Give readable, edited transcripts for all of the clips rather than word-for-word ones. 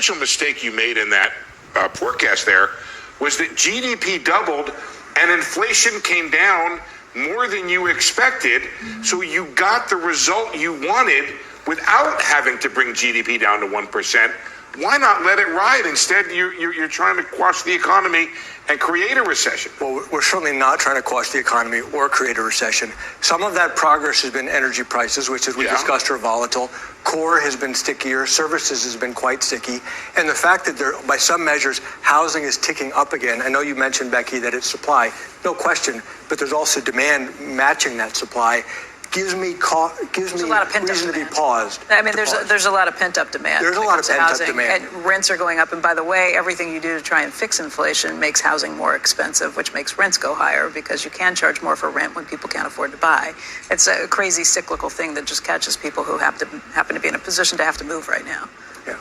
essential mistake you made in that forecast there was that GDP doubled and inflation came down more than you expected. So you got the result you wanted without having to bring GDP down to 1%. Why not let it ride? Instead, you're trying to quash the economy and create a recession. Well, we're certainly not trying to quash the economy or create a recession. Some of that progress has been energy prices, which, as we discussed, are volatile. Core has been stickier. Services has been quite sticky. And the fact that there, by some measures, housing is ticking up again. I know you mentioned, Becky, that it's supply. No question. But there's also demand matching that supply. Gives me reason to be paused. I mean, there's a lot of pent-up demand. There's a lot of pent-up demand. And rents are going up. And by the way, everything you do to try and fix inflation makes housing more expensive, which makes rents go higher because you can charge more for rent when people can't afford to buy. It's a crazy cyclical thing that just catches people who happen to be in a position to have to move right now. Yeah,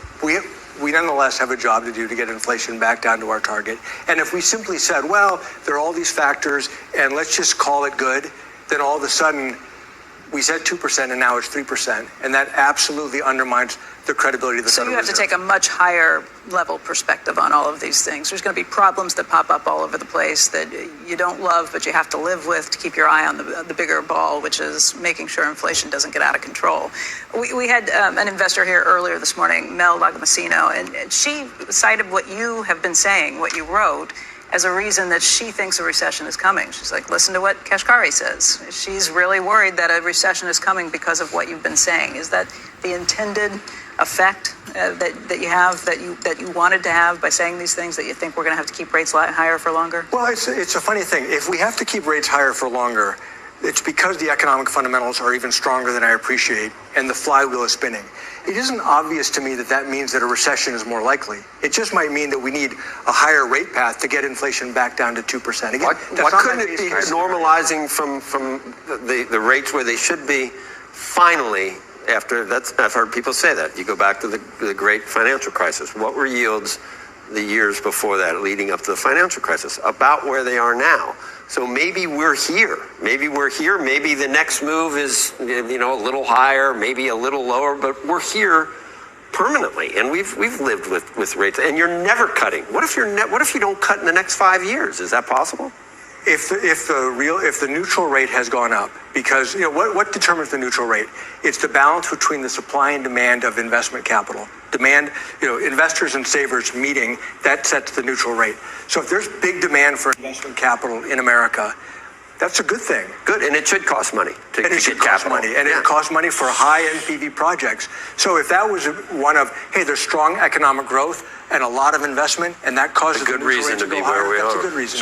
we nonetheless have a job to do to get inflation back down to our target. And if we simply said, well, there are all these factors and let's just call it good, then all of a sudden we said 2% and now it's 3%. And that absolutely undermines the credibility of the Federal Reserve. So you have to take a much higher level perspective on all of these things. There's going to be problems that pop up all over the place that you don't love, but you have to live with to keep your eye on the bigger ball, which is making sure inflation doesn't get out of control. We had an investor here earlier this morning, Mel Lagomasino, and she cited what you have been saying, what you wrote, as a reason that she thinks a recession is coming. She's like, listen to what Kashkari says. She's really worried that a recession is coming because of what you've been saying. Is that the intended effect that you have, that you wanted to have by saying these things, that you think we're going to have to keep rates higher for longer? Well, it's a funny thing. If we have to keep rates higher for longer, it's because the economic fundamentals are even stronger than I appreciate, and the flywheel is spinning. It isn't obvious to me that that means that a recession is more likely. It just might mean that we need a higher rate path to get inflation back down to 2%. Again, why couldn't it be normalizing from the rates where they should be finally after that's, I've heard people say that. You go back to the great financial crisis. What were yields the years before that, leading up to the financial crisis? About where they are now. So maybe we're here. Maybe the next move is, a little higher, maybe a little lower, but we're here permanently. And we've lived with rates. And you're never cutting. What if you don't cut in the next 5 years? Is that possible? If the neutral rate has gone up, because what determines the neutral rate? It's the balance between the supply and demand of investment capital. Demand, investors and savers meeting, that sets the neutral rate. So if there's big demand for investment capital in America, that's a good thing. Good, and it should cost money to get capital. And it costs money for high NPV projects. So if that was one of, hey, there's strong economic growth and a lot of investment, and that causes a good reason to be where we are. That's a good reason.